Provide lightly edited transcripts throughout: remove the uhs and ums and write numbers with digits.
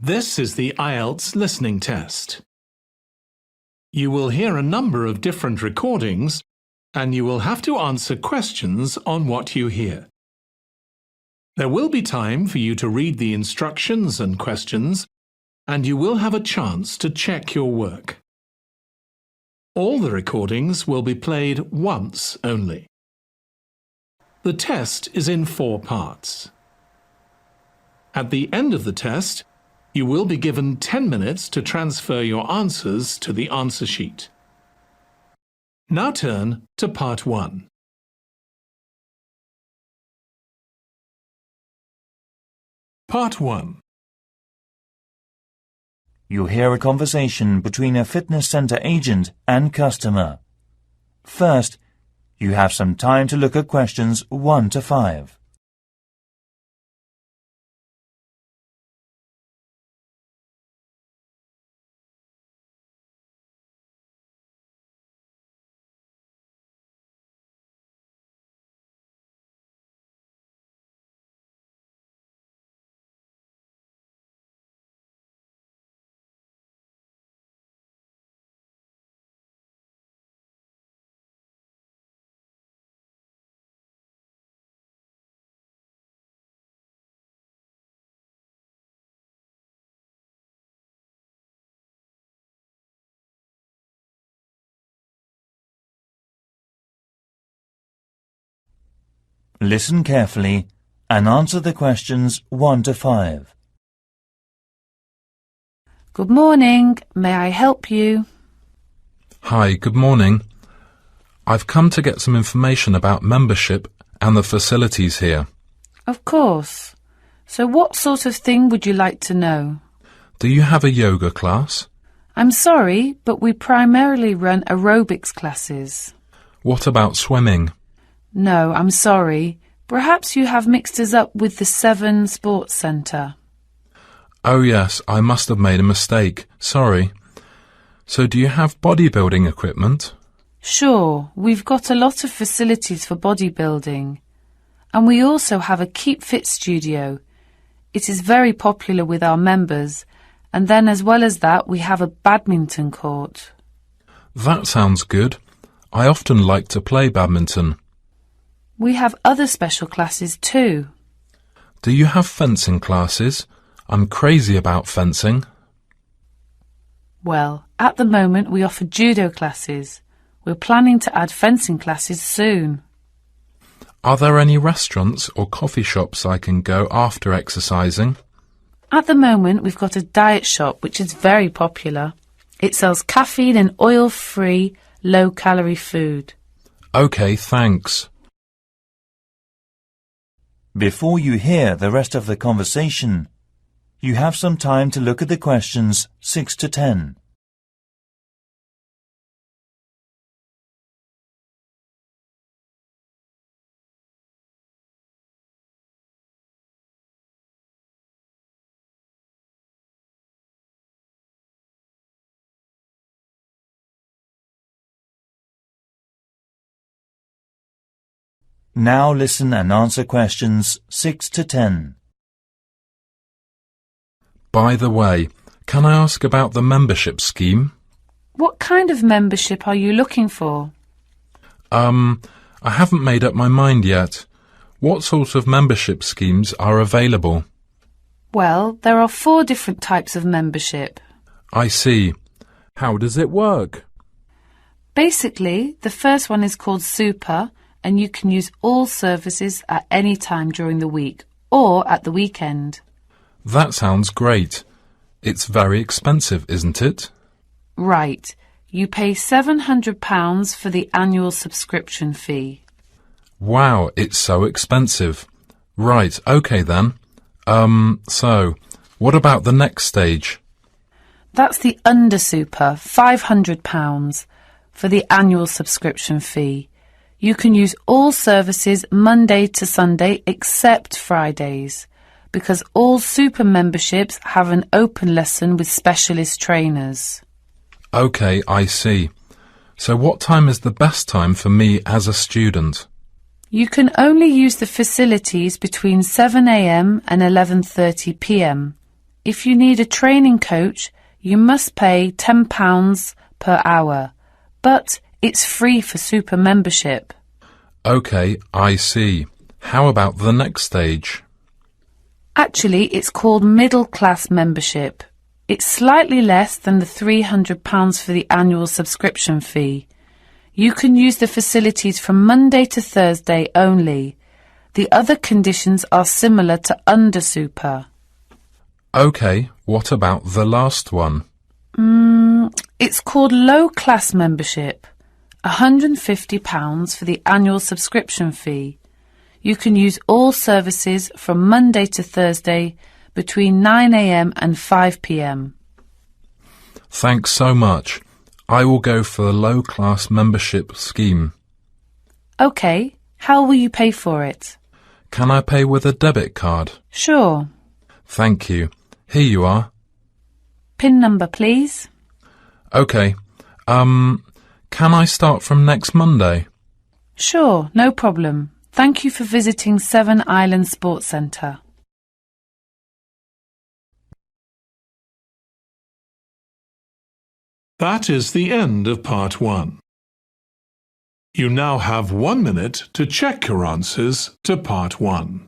This is the Ielts listening test. You will hear a number of different recordings, and you will have to answer questions on what you hear. There will be time for you to read the instructions and questions, and you will have a chance to check your work. All the recordings will be played once only. The test is in 4 parts. At the end of the test, you will be given 10 minutes to transfer your answers to the answer sheet. Now turn to Part 1. Part 1. You'll hear a conversation between a fitness centre agent and customer. First, you have some time to look at questions 1 to 5. Listen carefully and answer the questions 1 to 5. Good morning. May I help you? Hi, good morning. I've come to get some information about membership and the facilities here. Of course. So what sort of thing would you like to know? Do you have a yoga class? I'm sorry, but we primarily run aerobics classes. What about swimming? No, I'm sorry. Perhaps you have mixed us up with the 7 Sports Centre. Oh yes, I must have made a mistake. Sorry. So do you have bodybuilding equipment? Sure, we've got a lot of facilities for bodybuilding. And we also have a Keep Fit studio. It is very popular with our members. And then as well as that, we have a badminton court. That sounds good. I often like to play badminton. We have other special classes too. Do you have fencing classes? I'm crazy about fencing. Well, at the moment we offer judo classes. We're planning to add fencing classes soon. Are there any restaurants or coffee shops I can go after exercising? At the moment we've got a diet shop which is very popular. It sells caffeine and oil-free, low-calorie food. OK, thanks. Before you hear the rest of the conversation, you have some time to look at the questions 6 to 10. Now listen and answer questions 6 to 10. By the way, can I ask about the membership scheme? What kind of membership are you looking for? I haven't made up my mind yet. What sort of membership schemes are available? Well, there are 4 different types of membership. I see. How does it work? Basically, the first one is called Super, and you can use all services at any time during the week or at the weekend. That sounds great. It's very expensive, isn't it? Right. You pay £700 for the annual subscription fee. Wow, it's so expensive. Right, OK then. So, what about the next stage? That's the Under Super, £500 for the annual subscription fee. You can use all services Monday to Sunday except Fridays, because all super memberships have an open lesson with specialist trainers. OK, I see. So what time is the best time for me as a student? You can only use the facilities between 7 a.m. and 11:30 p.m. If you need a training coach, you must pay £10 per hour, but it's free for super membership. OK, I see. How about the next stage? Actually, it's called middle class membership. It's slightly less than the £300 for the annual subscription fee. You can use the facilities from Monday to Thursday only. The other conditions are similar to under super. OK, what about the last one? It's called low class membership. £150 for the annual subscription fee. You can use all services from Monday to Thursday between 9 a.m. and 5 p.m. Thanks so much. I will go for the low-class membership scheme. OK, how will you pay for it? Can I pay with a debit card? Sure. Thank you. Here you are. PIN number, please. OK. Can I start from next Monday? Sure, no problem. Thank you for visiting Seven Islands Sports Centre. That is the end of part 1. You now have 1 minute to check your answers to part 1.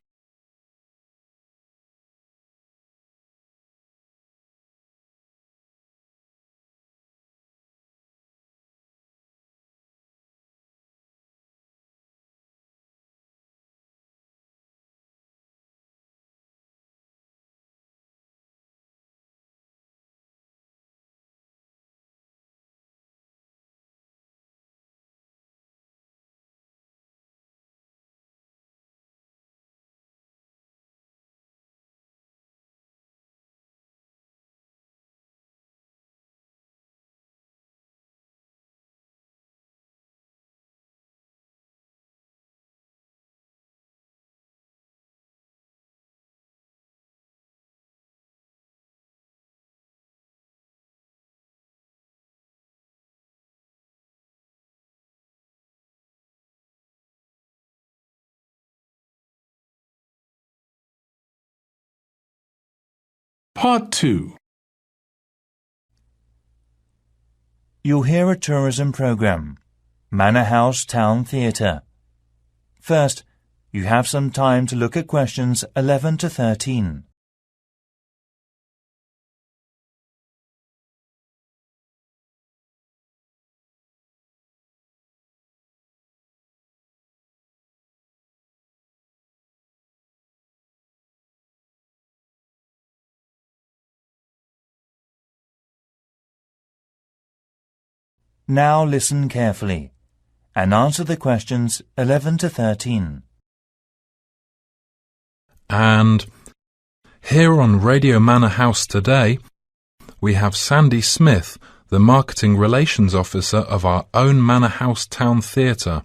Part 2. You'll hear a tourism program. Manor House Town Theatre. First, you have some time to look at questions 11 to 13. Now listen carefully and answer the questions 11 to 13. And here on Radio Manor House today, we have Sandy Smith, the Marketing Relations Officer of our own Manor House Town Theatre.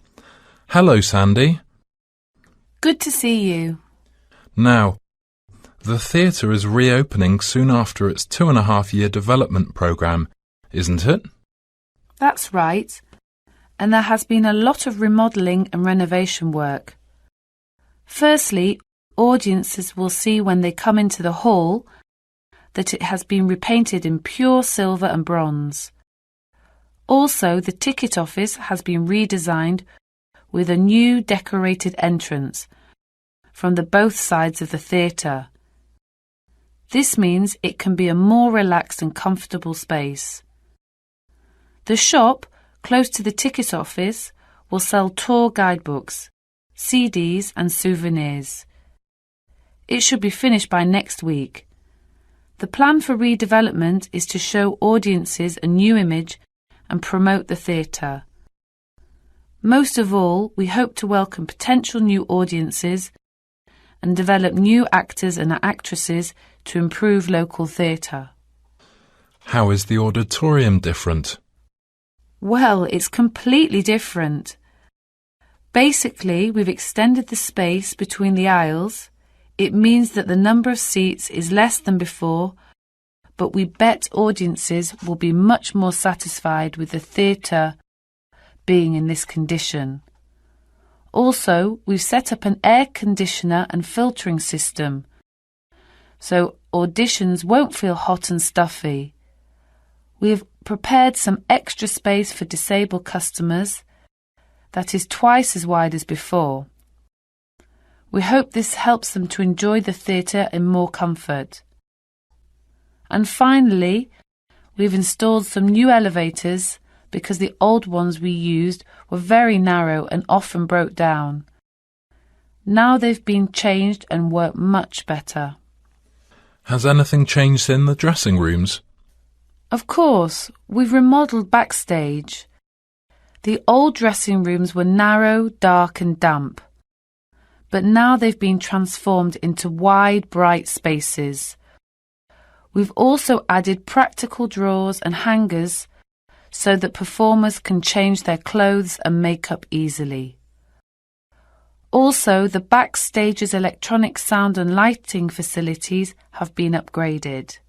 Hello, Sandy. Good to see you. Now, the theatre is reopening soon after its 2.5-year development programme, isn't it? That's right. And there has been a lot of remodelling and renovation work. Firstly, audiences will see when they come into the hall that it has been repainted in pure silver and bronze. Also, the ticket office has been redesigned with a new decorated entrance from the both sides of the theatre. This means it can be a more relaxed and comfortable space. The shop, close to the ticket office, will sell tour guidebooks, CDs and souvenirs. It should be finished by next week. The plan for redevelopment is to show audiences a new image and promote the theatre. Most of all, we hope to welcome potential new audiences and develop new actors and actresses to improve local theatre. How is the auditorium different? Well, it's completely different. Basically, we've extended the space between the aisles. It means that the number of seats is less than before, but we bet audiences will be much more satisfied with the theatre being in this condition. Also, we've set up an air conditioner and filtering system, so auditions won't feel hot and stuffy. We have prepared some extra space for disabled customers that is twice as wide as before. We hope this helps them to enjoy the theatre in more comfort. And finally, we've installed some new elevators because the old ones we used were very narrow and often broke down. Now they've been changed and work much better. Has anything changed in the dressing rooms? Of course, we've remodelled backstage. The old dressing rooms were narrow, dark and damp, but now they've been transformed into wide, bright spaces. We've also added practical drawers and hangers so that performers can change their clothes and makeup easily. Also, the backstage's electronic sound and lighting facilities have been upgraded.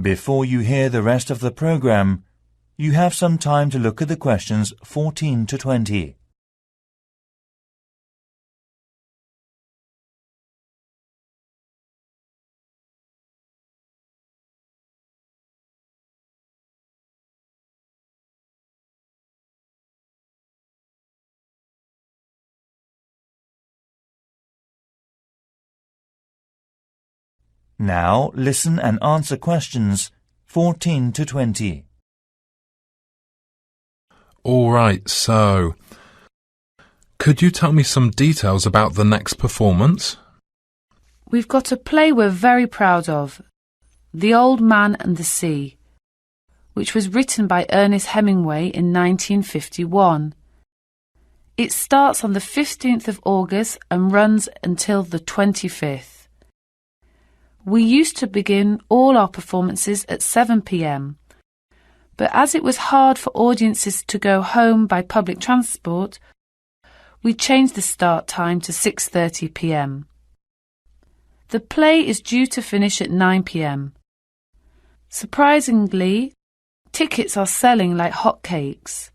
Before you hear the rest of the program, you have some time to look at the questions 14 to 20. Now listen and answer questions 14 to 20. All right, so could you tell me some details about the next performance? We've got a play we're very proud of, The Old Man and the Sea, which was written by Ernest Hemingway in 1951. It starts on the 15th of August and runs until the 25th. We used to begin all our performances at 7 p.m, but as it was hard for audiences to go home by public transport, we changed the start time to 6:30 p.m. The play is due to finish at 9 p.m. Surprisingly, tickets are selling like hotcakes.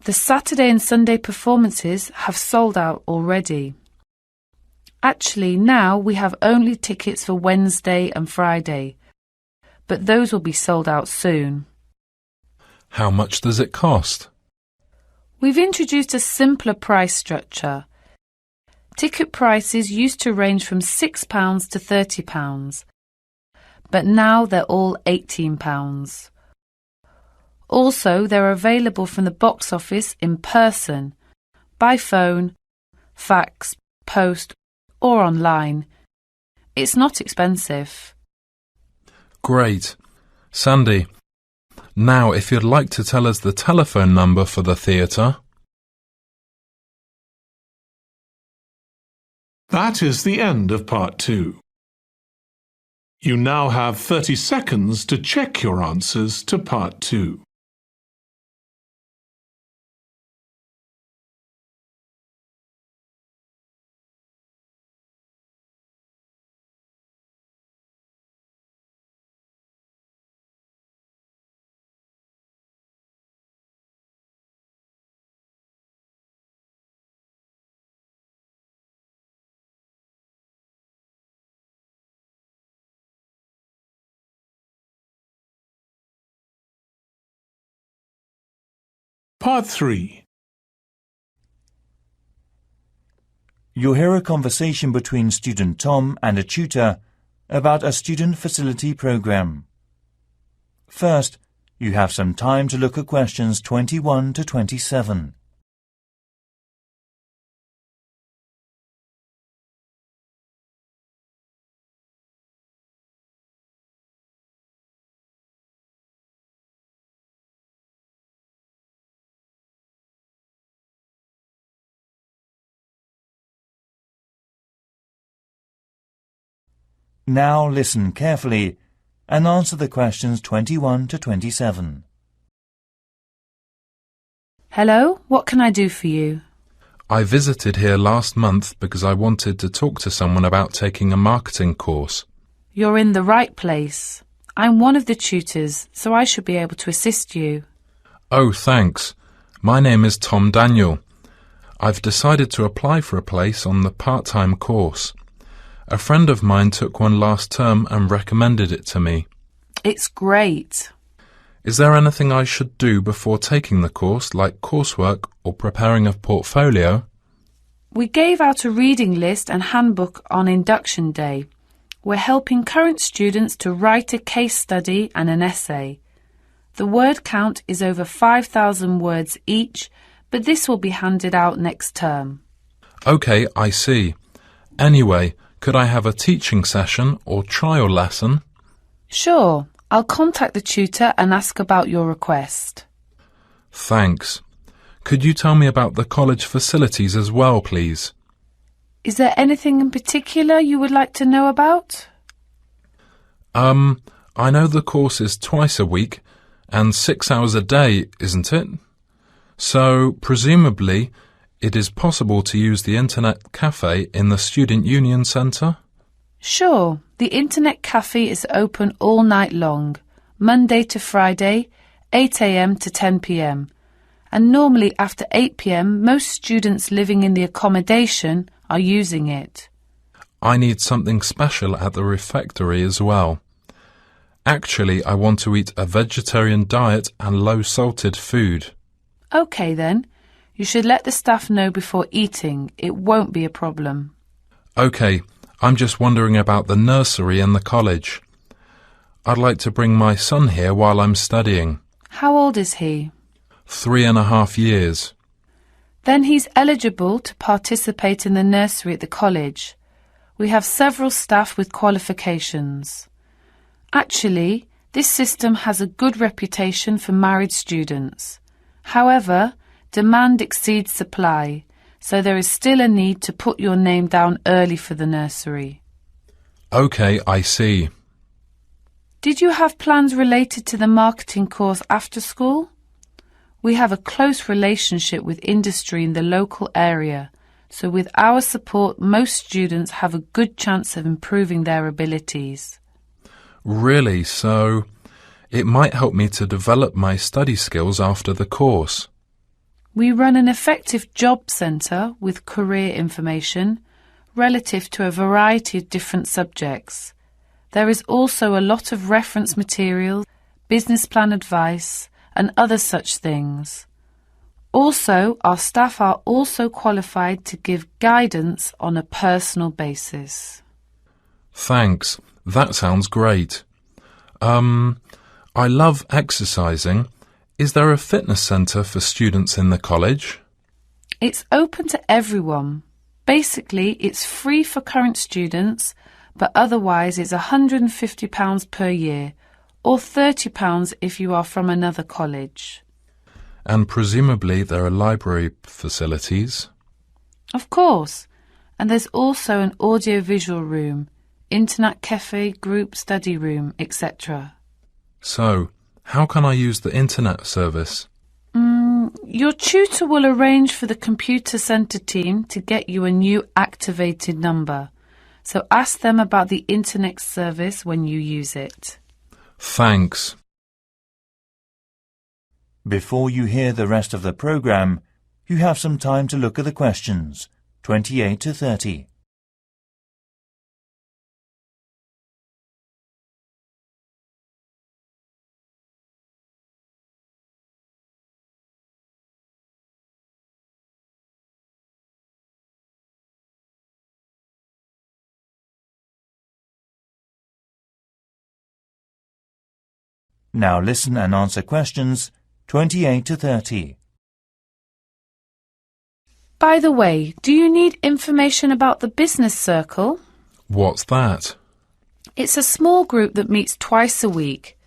The Saturday and Sunday performances have sold out already. Actually, now we have only tickets for Wednesday and Friday, but those will be sold out soon. How much does it cost? We've introduced a simpler price structure. Ticket prices used to range from £6 to £30, but now they're all £18. Also, they're available from the box office in person, by phone, fax, post, or online. It's not expensive. Great. Sandy, now if you'd like to tell us the telephone number for the theatre. That is the end of part 2. You now have 30 seconds to check your answers to part 2. Part 3. You'll hear a conversation between student Tom and a tutor about a student facility program. First, you have some time to look at questions 21 to 27. Now listen carefully and answer the questions 21 to 27. Hello, what can I do for you? I visited here last month because I wanted to talk to someone about taking a marketing course. You're in the right place. I'm one of the tutors, so I should be able to assist you. Oh, thanks. My name is Tom Daniel. I've decided to apply for a place on the part-time course. A friend of mine took one last term and recommended it to me. It's great. Is there anything I should do before taking the course, like coursework or preparing a portfolio? We gave out a reading list and handbook on induction day. We're helping current students to write a case study and an essay. The word count is over 5,000 words each, but this will be handed out next term. OK, I see. Anyway, could I have a teaching session or trial lesson? Sure, I'll contact the tutor and ask about your request. Thanks. Could you tell me about the college facilities as well, please? Is there anything in particular you would like to know about? I know the course is twice a week and 6 hours a day, isn't it? So, presumably, it is possible to use the Internet Cafe in the Student Union Centre? Sure, the Internet Cafe is open all night long, Monday to Friday, 8 a.m. to 10 p.m. And normally after 8 p.m. most students living in the accommodation are using it. I need something special at the refectory as well. Actually, I want to eat a vegetarian diet and low-salted food. OK then, you should let the staff know before eating. It won't be a problem. OK, I'm just wondering about the nursery and the college. I'd like to bring my son here while I'm studying. How old is he? 3.5 years. Then he's eligible to participate in the nursery at the college. We have several staff with qualifications. Actually, this system has a good reputation for married students. However, demand exceeds supply, so there is still a need to put your name down early for the nursery. OK, I see. Did you have plans related to the marketing course after school? We have a close relationship with industry in the local area, so with our support most students have a good chance of improving their abilities. Really? So it might help me to develop my study skills after the course. We run an effective job centre with career information relative to a variety of different subjects. There is also a lot of reference material, business plan advice, and other such things. Also, our staff are also qualified to give guidance on a personal basis. Thanks. That sounds great. I love exercising. Is there a fitness centre for students in the college? It's open to everyone. Basically, it's free for current students, but otherwise it's £150 per year, or £30 if you are from another college. And presumably there are library facilities? Of course. And there's also an audio-visual room, internet cafe, group study room, etc. So, how can I use the internet service? Your tutor will arrange for the computer centre team to get you a new activated number. So ask them about the internet service when you use it. Thanks. Before you hear the rest of the program, you have some time to look at the questions, 28 to 30. Now listen and answer questions 28 to 30. By the way, do you need information about the business circle? What's that? It's a small group that meets twice a week.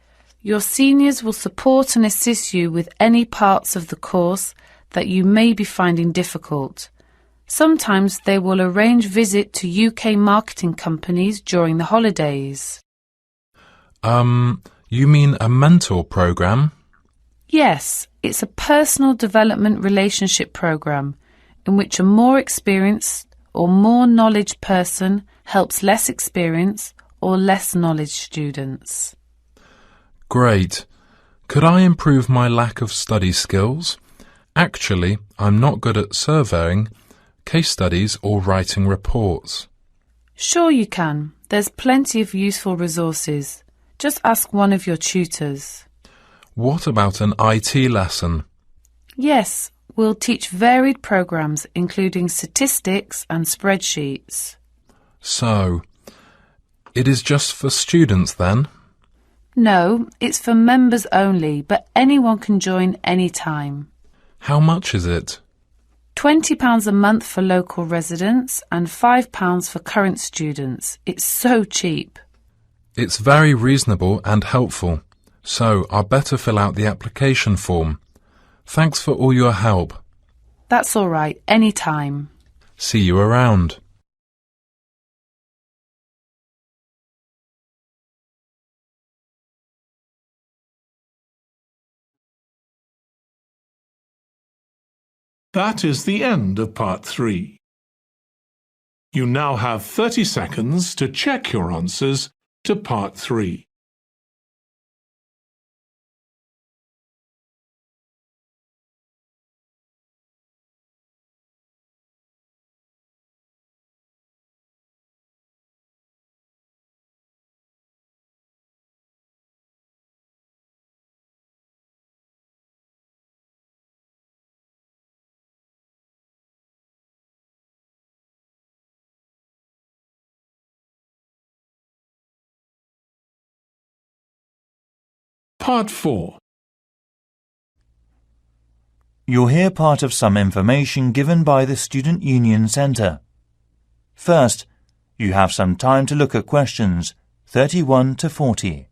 Your seniors will support and assist you with any parts of the course that you may be finding difficult. Sometimes they will arrange visit to UK marketing companies during the holidays. You mean a mentor program? Yes, it's a personal development relationship program in which a more experienced or more knowledge person helps less experienced or less knowledge students. Great. Could I improve my lack of study skills? Actually, I'm not good at surveying, case studies or writing reports. Sure you can. There's plenty of useful resources. Just ask one of your tutors. What about an IT lesson? Yes, we'll teach varied programs including statistics and spreadsheets. So, it is just for students then? No, it's for members only, but anyone can join any time. How much is it? £20 a month for local residents and £5 for current students. It's so cheap. It's very reasonable and helpful, so I'd better fill out the application form. Thanks for all your help. That's all right, any time. See you around. That is the end of part 3. You now have 30 seconds to check your answers to part 3. Part 4. You'll hear part of some information given by the Student Union Centre. First, you have some time to look at questions 31 to 40.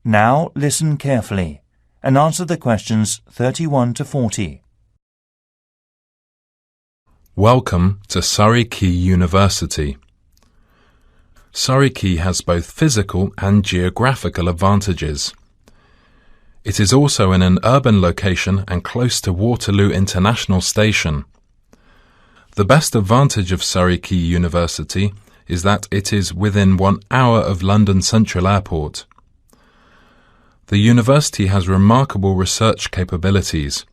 Now listen carefully and answer the questions 31 to 40. Welcome to Surrey Quay University. Surrey Quay has both physical and geographical advantages. It is also in an urban location and close to Waterloo International Station. The best advantage of Surrey Quay University is that it is within 1 hour of London Central Airport. The university has remarkable research capabilities.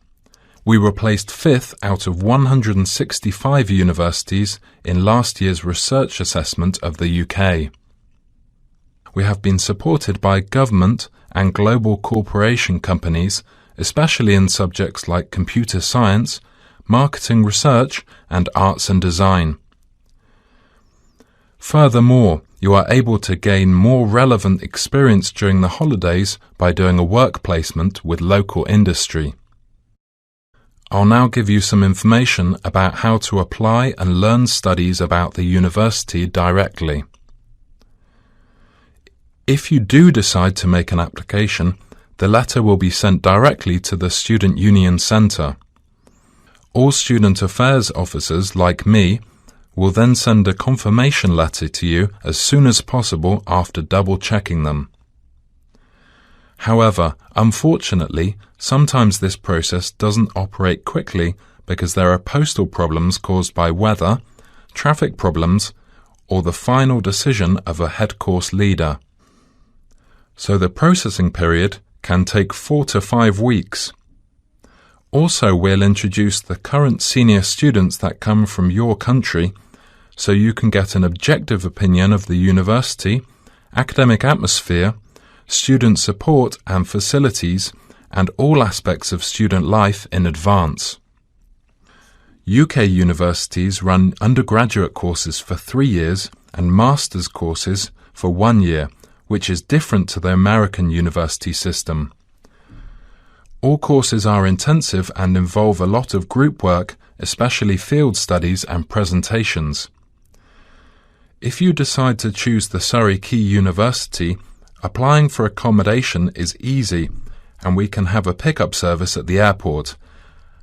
We were placed 5th out of 165 universities in last year's research assessment of the UK. We have been supported by government and global corporation companies, especially in subjects like computer science, marketing research, and arts and design. Furthermore, you are able to gain more relevant experience during the holidays by doing a work placement with local industry. I'll now give you some information about how to apply and learn studies about the university directly. If you do decide to make an application, the letter will be sent directly to the Student Union Centre. All student affairs officers, like me, will then send a confirmation letter to you as soon as possible after double-checking them. However, unfortunately, sometimes this process doesn't operate quickly because there are postal problems caused by weather, traffic problems, or the final decision of a head course leader. So the processing period can take 4 to 5 weeks. Also, we'll introduce the current senior students that come from your country so you can get an objective opinion of the university, academic atmosphere, student support and facilities, and all aspects of student life in advance. UK universities run undergraduate courses for 3 years and master's courses for 1 year, which is different to the American university system. All courses are intensive and involve a lot of group work, especially field studies and presentations. If you decide to choose the Surrey Quay University, applying for accommodation is easy, and we can have a pickup service at the airport,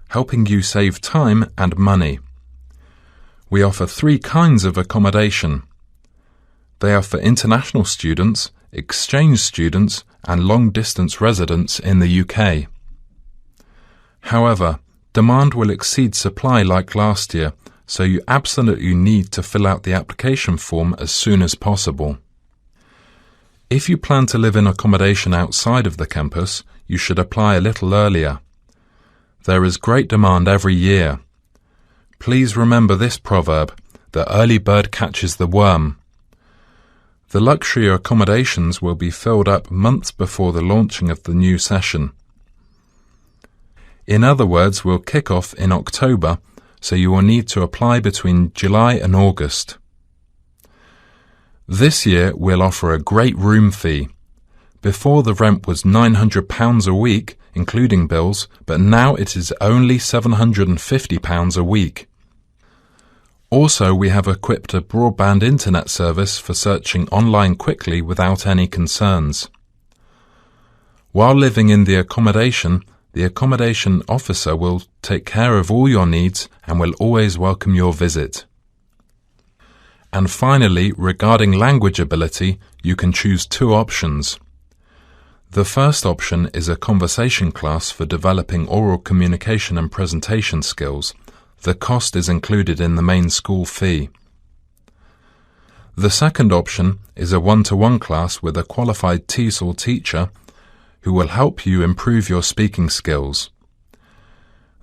helping you save time and money. We offer 3 kinds of accommodation. They are for international students, exchange students, and long-distance residents in the UK. However, Demand will exceed supply like last year, so you absolutely need to fill out the application form as soon as possible. If you plan to live in accommodation outside of the campus, you should apply a little earlier. There is great demand every year. Please remember this proverb, the early bird catches the worm. The luxury accommodations will be filled up months before the launching of the new session. In other words, we'll kick off in October, so you will need to apply between July and August. This year we'll offer a great room fee. Before the rent was £900 a week, including bills, but now it is only £750 a week. Also, we have equipped a broadband internet service for searching online quickly without any concerns. While living in the accommodation officer will take care of all your needs and will always welcome your visit. And finally, regarding language ability, you can choose two options. The first option is a conversation class for developing oral communication and presentation skills. The cost is included in the main school fee. The second option is a one-to-one class with a qualified TESOL teacher who will help you improve your speaking skills.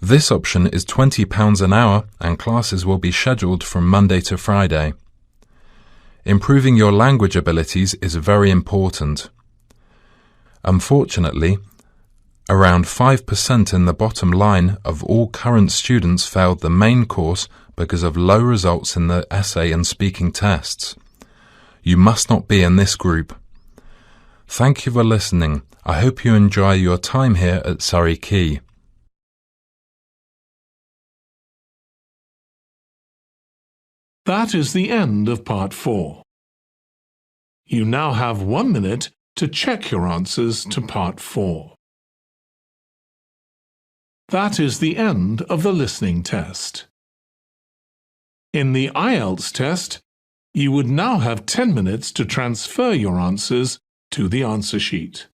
This option is £20 an hour and classes will be scheduled from Monday to Friday. Improving your language abilities is very important. Unfortunately, around 5% in the bottom line of all current students failed the main course because of low results in the essay and speaking tests. You must not be in this group. Thank you for listening. I hope you enjoy your time here at Surrey Quay. That is the end of Part 4. You now have 1 minute to check your answers to Part 4. That is the end of the listening test. In the Ielts test, you would now have 10 minutes to transfer your answers to the answer sheet.